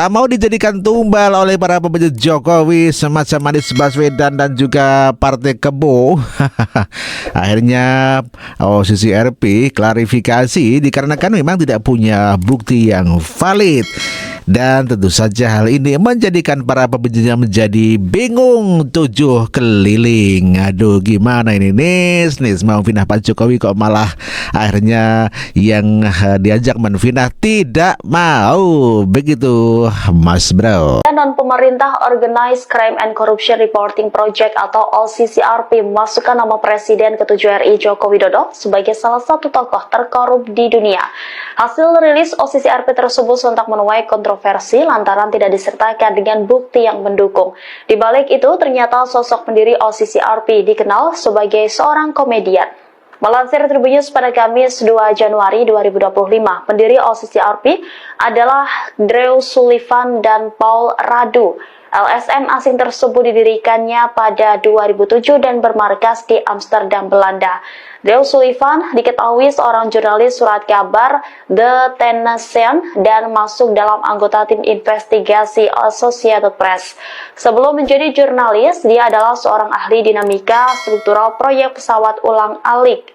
tak mau dijadikan tumbal oleh para pembenci Jokowi semacam Anies Baswedan dan juga Partai Kebo. Akhirnya oposisi RP klarifikasi dikarenakan memang tidak punya bukti yang valid. Dan tentu saja hal ini menjadikan para pembencinya menjadi bingung tujuh keliling. Aduh, gimana ini Nis mau finah Pak Jokowi kok malah akhirnya yang diajak menfinah tidak mau. Begitu Mas Bro. Non pemerintah Organized Crime and Corruption Reporting Project atau OCCRP memasukkan nama Presiden ke-7 RI Joko Widodo sebagai salah satu tokoh terkorup di dunia. Hasil rilis OCCRP tersebut sontak menuai kontroversi lantaran tidak disertakan dengan bukti yang mendukung. Di balik itu, ternyata sosok pendiri OCCRP dikenal sebagai seorang komedian. Melansir Tribun News pada Kamis 2 Januari 2025, pendiri OCCRP adalah Drew Sullivan dan Paul Radu. LSM asing tersebut didirikannya pada 2007 dan bermarkas di Amsterdam, Belanda. Drew Sullivan diketahui seorang jurnalis surat kabar The Tennessean dan masuk dalam anggota tim investigasi Associated Press. Sebelum menjadi jurnalis, dia adalah seorang ahli dinamika struktural proyek pesawat ulang-alik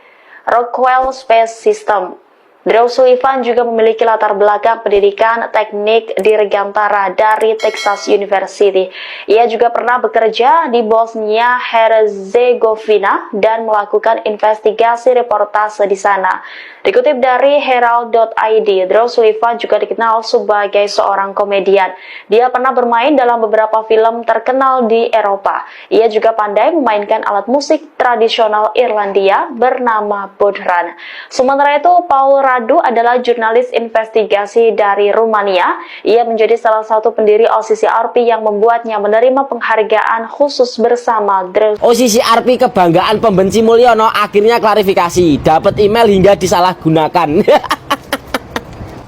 Rockwell Space System. Drew Sullivan juga memiliki latar belakang pendidikan teknik dirgantara dari Texas University. Ia juga pernah bekerja di Bosnia Herzegovina dan melakukan investigasi reportase di sana. Dikutip dari Herald.id, Drew Sullivan juga dikenal sebagai seorang komedian. Dia pernah bermain dalam beberapa film terkenal di Eropa. Ia juga pandai memainkan alat musik tradisional Irlandia bernama bodhran. Sementara itu, Paul Radu adalah jurnalis investigasi dari Rumania. Ia menjadi salah satu pendiri OCCRP yang membuatnya menerima penghargaan khusus bersama Drew. OCCRP kebanggaan pembenci Mulyono akhirnya klarifikasi, dapat email hingga disalahgunakan.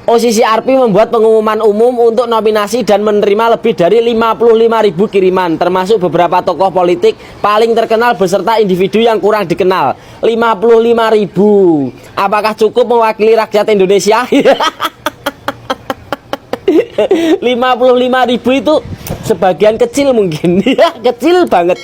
OCCRP membuat pengumuman umum untuk nominasi dan menerima lebih dari 55.000 kiriman, termasuk beberapa tokoh politik paling terkenal beserta individu yang kurang dikenal. 55.000. Apakah cukup mewakili rakyat Indonesia? 55.000 itu sebagian kecil mungkin. Kecil banget.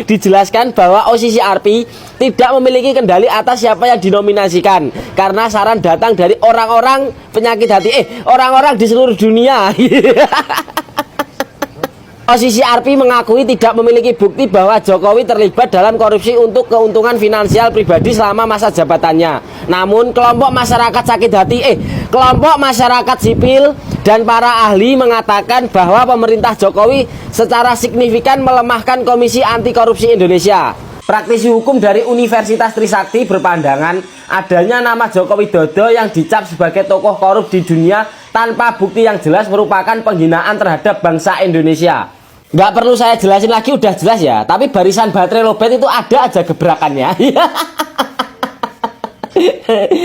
Dijelaskan bahwa OCCRP tidak memiliki kendali atas siapa yang dinominasikan karena saran datang dari orang-orang penyakit hati, orang-orang di seluruh dunia. OCCRP mengakui tidak memiliki bukti bahwa Jokowi terlibat dalam korupsi untuk keuntungan finansial pribadi selama masa jabatannya. Namun kelompok masyarakat sakit hati, kelompok masyarakat sipil dan para ahli mengatakan bahwa pemerintah Jokowi secara signifikan melemahkan Komisi Anti Korupsi Indonesia. Praktisi hukum dari Universitas Trisakti berpandangan adanya nama Joko Widodo yang dicap sebagai tokoh korup di dunia tanpa bukti yang jelas merupakan penghinaan terhadap bangsa Indonesia. Nggak perlu saya jelasin lagi, udah jelas ya. Tapi barisan baterai lobet itu ada aja gebrakannya.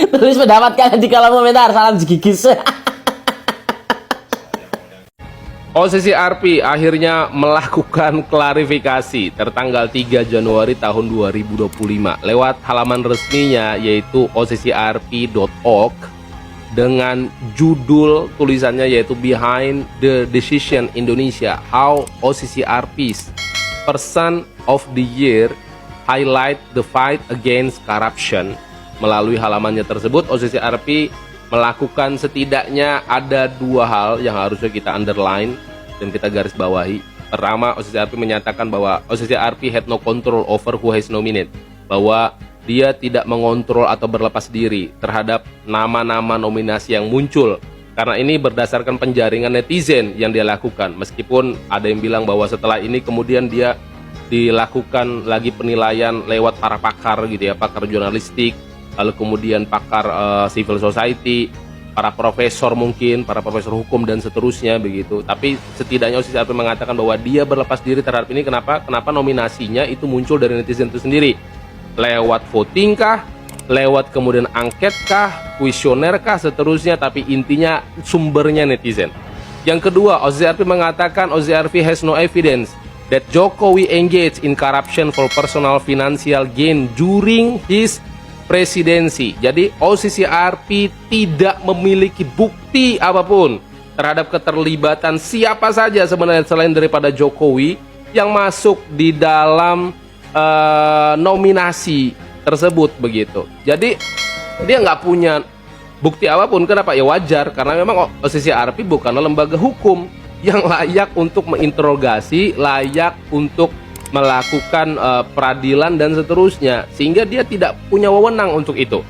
Tulis pendapat kalian di kolom komentar. Salam gigis. OCCRP akhirnya melakukan klarifikasi tertanggal 3 Januari tahun 2025 lewat halaman resminya yaitu occrp.org dengan judul tulisannya yaitu Behind the Decision Indonesia, How OCCRP's Person of the Year Highlight the Fight Against Corruption. Melalui halamannya tersebut, OCCRP melakukan setidaknya ada dua hal yang harusnya kita underline dan kita garis bawahi. Pertama, OCCRP menyatakan bahwa OCCRP had no control over who has nominated, bahwa dia tidak mengontrol atau berlepas diri terhadap nama-nama nominasi yang muncul, karena ini berdasarkan penjaringan netizen yang dia lakukan. Meskipun ada yang bilang bahwa setelah ini kemudian dia dilakukan lagi penilaian lewat para pakar gitu ya, pakar jurnalistik, lalu kemudian pakar civil society, para profesor mungkin, para profesor hukum dan seterusnya begitu. Tapi setidaknya OCCRP mengatakan bahwa dia berlepas diri terhadap ini. Kenapa nominasinya itu muncul dari netizen itu sendiri? Lewat voting kah? Lewat kemudian angket kah? Kuesioner kah? Seterusnya. Tapi intinya sumbernya netizen. Yang kedua, OCCRP mengatakan OCCRP has no evidence that Jokowi engaged in corruption for personal financial gain during his presidensi. Jadi OCCRP tidak memiliki bukti apapun terhadap keterlibatan siapa saja sebenarnya selain daripada Jokowi yang masuk di dalam nominasi tersebut begitu. Jadi dia nggak punya bukti apapun. Kenapa? Ya wajar, karena memang OCCRP bukanlah lembaga hukum yang layak untuk menginterogasi, layak untuk melakukan peradilan dan seterusnya, sehingga dia tidak punya wewenang untuk itu.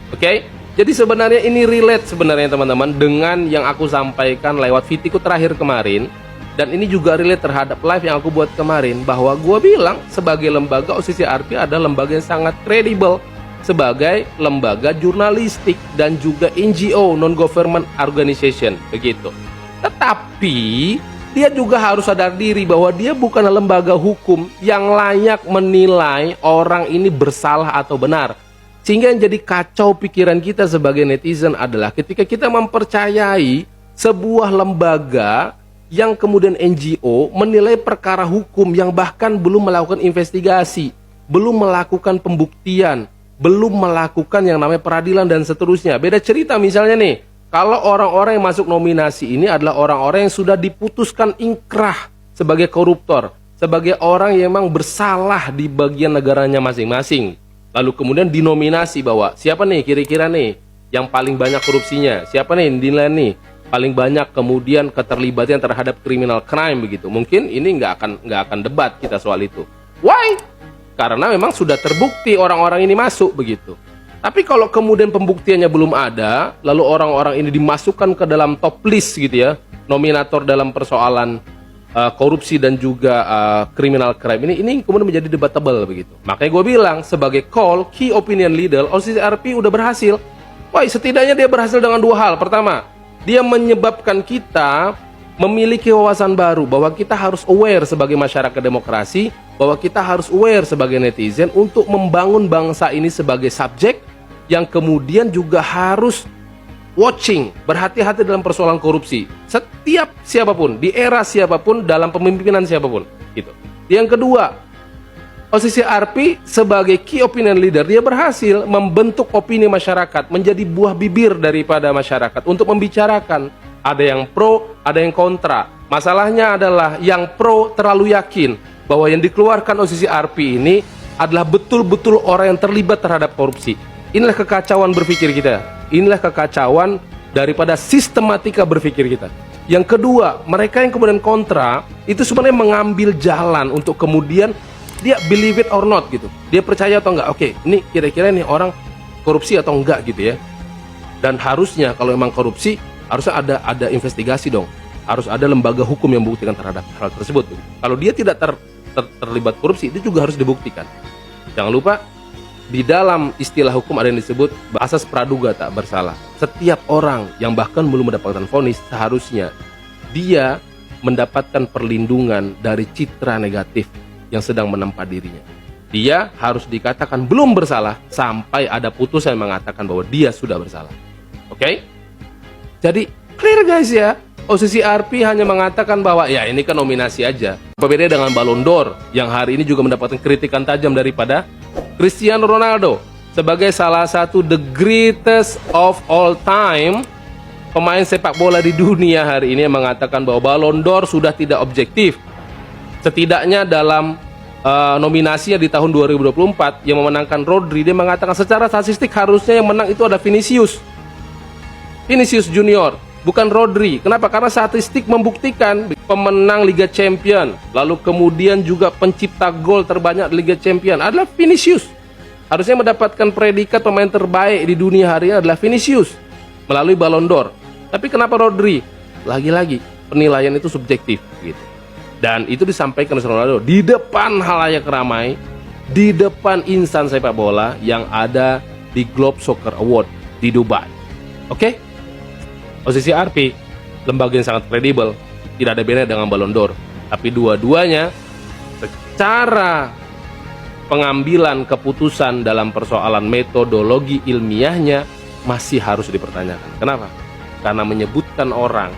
Oke? Jadi sebenarnya ini relate sebenarnya teman-teman dengan yang aku sampaikan lewat VT-ku terakhir kemarin, dan ini juga relate terhadap live yang aku buat kemarin, bahwa gua bilang sebagai lembaga OCCRP adalah lembaga yang sangat kredibel sebagai lembaga jurnalistik dan juga NGO, non-government organization begitu. Tetapi dia juga harus sadar diri bahwa dia bukan lembaga hukum yang layak menilai orang ini bersalah atau benar. Sehingga yang jadi kacau pikiran kita sebagai netizen adalah ketika kita mempercayai sebuah lembaga yang kemudian NGO menilai perkara hukum yang bahkan belum melakukan investigasi, belum melakukan pembuktian, belum melakukan yang namanya peradilan dan seterusnya. Beda cerita misalnya nih, kalau orang-orang yang masuk nominasi ini adalah orang-orang yang sudah diputuskan ingkrah sebagai koruptor, sebagai orang yang memang bersalah di bagian negaranya masing-masing. Lalu kemudian dinominasi bahwa siapa nih kira-kira nih yang paling banyak korupsinya, siapa nih yang dinilai nih paling banyak kemudian keterlibatan terhadap criminal crime begitu. Mungkin ini nggak akan debat kita soal itu. Why? Karena memang sudah terbukti orang-orang ini masuk begitu. Tapi kalau kemudian pembuktiannya belum ada, lalu orang-orang ini dimasukkan ke dalam top list gitu ya, nominator dalam persoalan korupsi dan juga criminal crime ini kemudian menjadi debatable begitu. Makanya gue bilang sebagai key opinion leader, OCCRP udah berhasil. Wah, setidaknya dia berhasil dengan dua hal. Pertama, dia menyebabkan kita memiliki wawasan baru bahwa kita harus aware sebagai masyarakat demokrasi, bahwa kita harus aware sebagai netizen untuk membangun bangsa ini sebagai subjek yang kemudian juga harus watching, berhati-hati dalam persoalan korupsi. Setiap siapapun, di era siapapun, dalam pemimpinan siapapun. Gitu. Yang kedua, OCCRP sebagai key opinion leader, dia berhasil membentuk opini masyarakat, menjadi buah bibir daripada masyarakat untuk membicarakan. Ada yang pro, ada yang kontra. Masalahnya adalah yang pro terlalu yakin bahwa yang dikeluarkan OCCRP ini adalah betul-betul orang yang terlibat terhadap korupsi. Inilah kekacauan berpikir kita. Inilah kekacauan daripada sistematika berpikir kita. Yang kedua, mereka yang kemudian kontra itu sebenarnya mengambil jalan untuk kemudian dia believe it or not gitu. Dia percaya atau enggak? Oke, ini kira-kira nih orang korupsi atau enggak gitu ya. Dan harusnya kalau memang korupsi harusnya ada investigasi dong. Harus ada lembaga hukum yang membuktikan terhadap hal tersebut. Kalau dia tidak terlibat korupsi, itu juga harus dibuktikan. Jangan lupa, di dalam istilah hukum ada yang disebut asas praduga tak bersalah. Setiap orang yang bahkan belum mendapatkan vonis, seharusnya dia mendapatkan perlindungan dari citra negatif yang sedang menempa dirinya. Dia harus dikatakan belum bersalah sampai ada putusan yang mengatakan bahwa dia sudah bersalah. Oke? Jadi clear guys ya. OCCRP hanya mengatakan bahwa ya ini kan nominasi aja. Berbeda dengan Ballon d'Or yang hari ini juga mendapatkan kritikan tajam daripada Cristiano Ronaldo sebagai salah satu the greatest of all time pemain sepak bola di dunia hari ini yang mengatakan bahwa Ballon d'Or sudah tidak objektif. Setidaknya dalam nominasinya di tahun 2024 yang memenangkan Rodri, dia mengatakan secara statistik harusnya yang menang itu ada Vinicius Junior, bukan Rodri. Kenapa? Karena statistik membuktikan pemenang Liga Champion, lalu kemudian juga pencipta gol terbanyak di Liga Champion adalah Vinicius. Harusnya mendapatkan predikat pemain terbaik di dunia hari ini adalah Vinicius melalui Ballon d'Or. Tapi kenapa Rodri? Lagi-lagi penilaian itu subjektif gitu. Dan itu disampaikan oleh Ronaldo di depan halayak ramai, di depan insan sepak bola yang ada di Globe Soccer Award di Dubai. Oke? OCCRP, lembaga yang sangat kredibel, tidak ada bedanya dengan Ballon d'Or. Tapi dua-duanya secara pengambilan keputusan dalam persoalan metodologi ilmiahnya masih harus dipertanyakan. Kenapa? Karena menyebutkan orang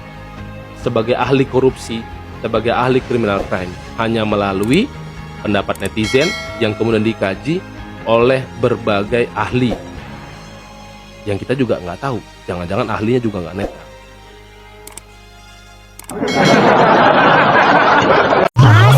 sebagai ahli korupsi, sebagai ahli criminal crime hanya melalui pendapat netizen yang kemudian dikaji oleh berbagai ahli yang kita juga nggak tahu. Jangan-jangan ahlinya juga nggak netral.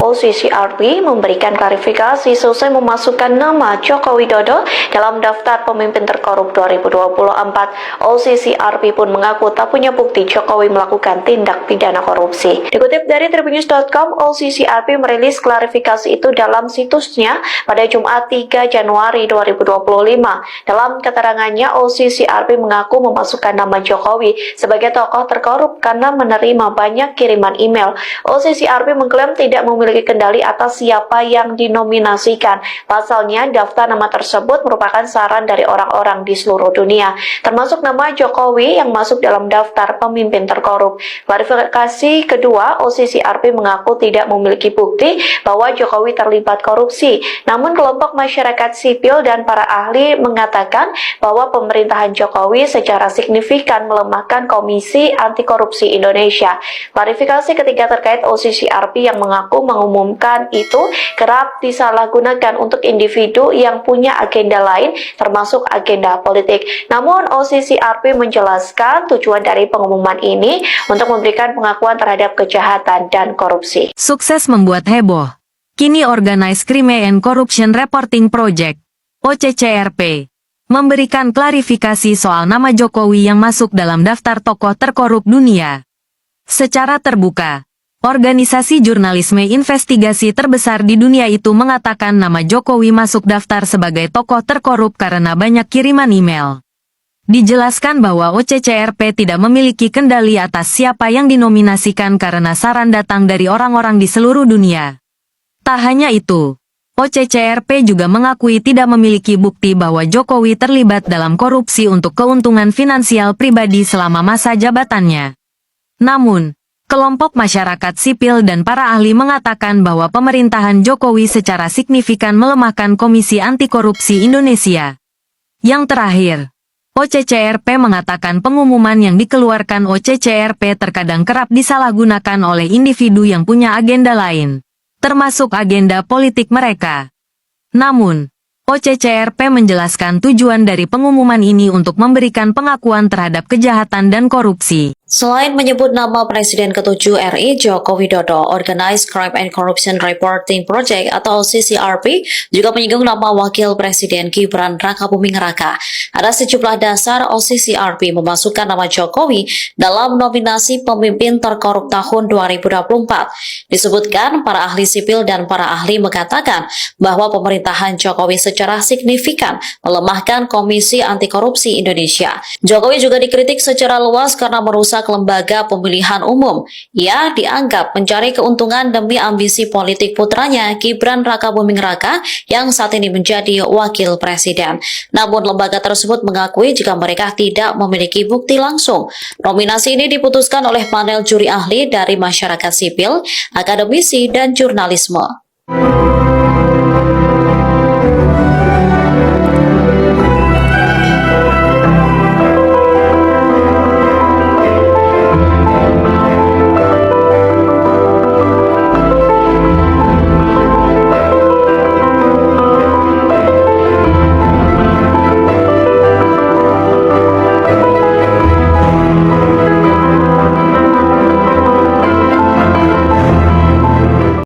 OCCRP memberikan klarifikasi selesai memasukkan nama Joko Widodo dalam daftar pemimpin terkorup 2024. OCCRP pun mengaku tak punya bukti Jokowi melakukan tindak pidana korupsi. Dikutip dari tribunnews.com, OCCRP merilis klarifikasi itu dalam situsnya pada Jumat 3 Januari 2025. Dalam keterangannya, OCCRP mengaku memasukkan nama Jokowi sebagai tokoh terkorup karena menerima banyak kiriman email. OCCRP mengklaim tidak memiliki kendali atas siapa yang dinominasikan. Pasalnya, daftar nama tersebut merupakan saran dari orang-orang di seluruh dunia, termasuk nama Jokowi yang masuk dalam daftar pemimpin terkorup. Klarifikasi kedua, OCCRP mengaku tidak memiliki bukti bahwa Jokowi terlibat korupsi. Namun, kelompok masyarakat sipil dan para ahli mengatakan bahwa pemerintahan Jokowi secara signifikan melemahkan Komisi Anti Korupsi Indonesia. Klarifikasi ketiga terkait OCCRP yang mengaku mengumumkan itu kerap disalahgunakan untuk individu yang punya agenda lain, termasuk agenda politik. Namun, OCCRP menjelaskan tujuan dari pengumuman ini untuk memberikan pengakuan terhadap kejahatan dan korupsi. Sukses membuat heboh. Kini Organized Crime and Corruption Reporting Project, OCCRP, memberikan klarifikasi soal nama Jokowi yang masuk dalam daftar tokoh terkorup dunia. Secara terbuka, organisasi jurnalisme investigasi terbesar di dunia itu mengatakan nama Jokowi masuk daftar sebagai tokoh terkorup karena banyak kiriman email. Dijelaskan bahwa OCCRP tidak memiliki kendali atas siapa yang dinominasikan karena saran datang dari orang-orang di seluruh dunia. Tak hanya itu, OCCRP juga mengakui tidak memiliki bukti bahwa Jokowi terlibat dalam korupsi untuk keuntungan finansial pribadi selama masa jabatannya. Namun, kelompok masyarakat sipil dan para ahli mengatakan bahwa pemerintahan Jokowi secara signifikan melemahkan Komisi Anti Korupsi Indonesia. Yang terakhir, OCCRP mengatakan pengumuman yang dikeluarkan OCCRP terkadang kerap disalahgunakan oleh individu yang punya agenda lain, termasuk agenda politik mereka. Namun, OCCRP menjelaskan tujuan dari pengumuman ini untuk memberikan pengakuan terhadap kejahatan dan korupsi. Selain menyebut nama Presiden ke-7 RI Joko Widodo, Organized Crime and Corruption Reporting Project atau CCRP juga menyinggung nama Wakil Presiden Gibran Rakabuming Raka. Ada sejumlah dasar OCCRP memasukkan nama Jokowi dalam nominasi pemimpin terkorup tahun 2024. Disebutkan para ahli sipil dan para ahli mengatakan bahwa pemerintahan Jokowi secara signifikan melemahkan Komisi Anti Korupsi Indonesia. Jokowi juga dikritik secara luas karena merusak lembaga pemilihan umum. Ia dianggap mencari keuntungan demi ambisi politik putranya Gibran Rakabuming Raka yang saat ini menjadi wakil presiden. Namun lembaga tersebut mengakui jika mereka tidak memiliki bukti langsung. Nominasi ini diputuskan oleh panel juri ahli dari masyarakat sipil, akademisi, dan jurnalisme.